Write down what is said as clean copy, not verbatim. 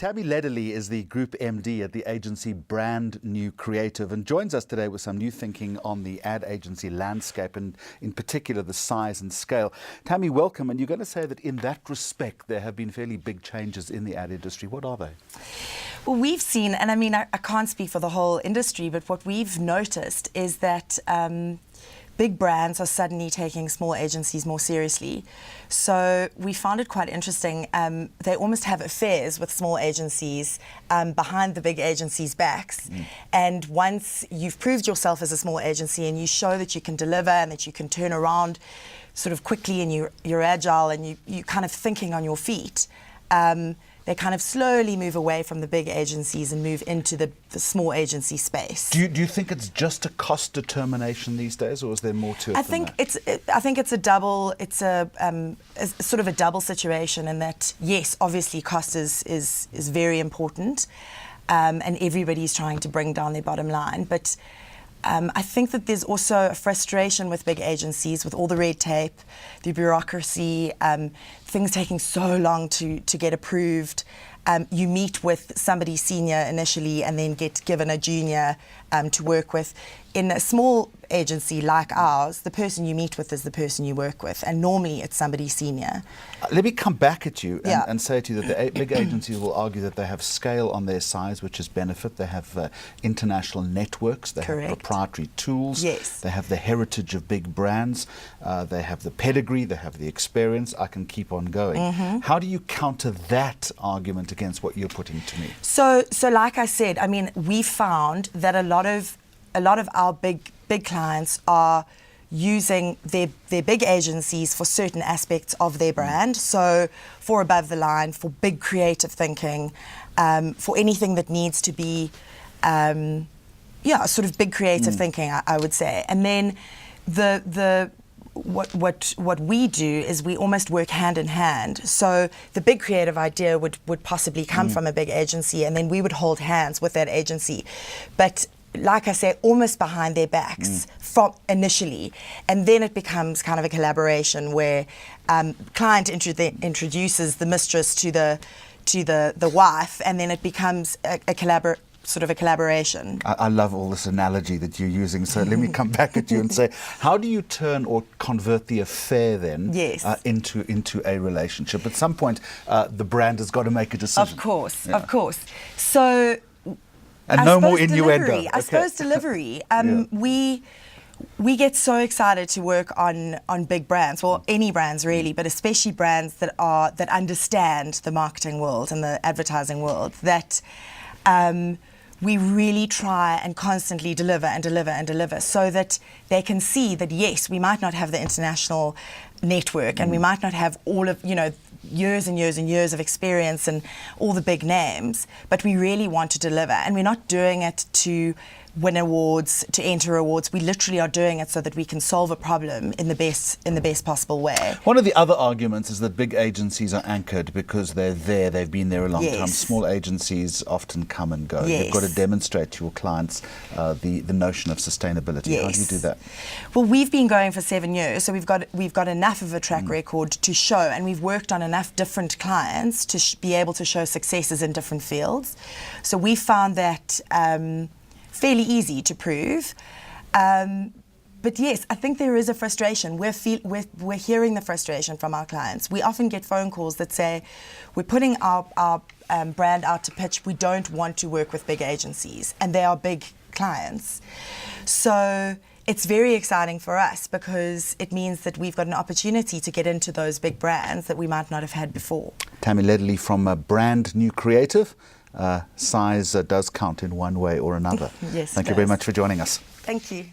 Tammy Lederle is the Group MD at the agency Brandnew Creative and joins us today with some new thinking on the ad agency landscape and in particular the size and scale. Tammy, welcome. And you're going to say that in that respect there have been fairly big changes in the ad industry. What are they? Well, we've seen, and I mean, I can't speak for the whole industry, but what we've noticed is that big brands are suddenly taking small agencies more seriously. So we found it quite interesting. They almost have affairs with small agencies behind the big agencies' backs. And once you've proved yourself as a small agency and you show that you can deliver and that you can turn around sort of quickly and you're agile and you're kind of thinking on your feet, they kind of slowly move away from the big agencies and move into the small agency space. Do you think it's just a cost determination these days, or is there more to it? I think it's a double. It's a sort of a double situation in that, yes, obviously cost is very important, and everybody's trying to bring down their bottom line, but I think that there's also a frustration with big agencies, with all the red tape, the bureaucracy, things taking so long to get approved. You meet with somebody senior initially and then get given a junior to work with. In a small agency like ours, the person you meet with is the person you work with, and normally it's somebody senior. Let me come back at you and say to you that the big agencies will argue that they have scale on their size, which is benefit. They have international networks, they have proprietary tools, they have the heritage of big brands, they have the pedigree, they have the experience. I can keep on going. How do you counter that argument against what you're putting to me? So like I said, I mean, we found that a lot of our big clients are using their big agencies for certain aspects of their brand. So for above the line, for big creative thinking, for anything that needs to be, sort of big creative thinking, I would say. And then what we do is we almost work hand in hand. So the big creative idea would possibly come from a big agency, and then we would hold hands with that agency. But like I say, almost behind their backs from initially, and then it becomes kind of a collaboration where client introduces the mistress to the wife, and then it becomes a collaboration. I love all this analogy that you're using. So let me come back at you and say, how do you turn or convert the affair then into a relationship? At some point, the brand has got to make a decision. Of course. So. And no more innuendo. I suppose delivery. We get so excited to work on big brands, well, any brands really, but especially brands that understand the marketing world and the advertising world, that we really try and constantly deliver so that they can see that, yes, we might not have the international network and we might not have all of, years and years and years of experience and all the big names, but we really want to deliver, and we're not doing it to win awards, to enter awards. We literally are doing it so that we can solve a problem in the best possible way. One of the other arguments is that big agencies are anchored because they've been there a long time. Small agencies often come and go. You've got to demonstrate to your clients the notion of sustainability. How do you do that? Well, we've been going for 7 years, so we've got enough of a track record to show, and we've worked on enough different clients to be able to show successes in different fields. So we found that fairly easy to prove. But yes, I think there is a frustration. We're hearing the frustration from our clients. We often get phone calls that say, we're putting our brand out to pitch. We don't want to work with big agencies, and they are big clients. So it's very exciting for us because it means that we've got an opportunity to get into those big brands that we might not have had before. Tammy Lederle from Brandnew Creative. Size does count in one way or another. Yes, Thank you very much for joining us. Thank you.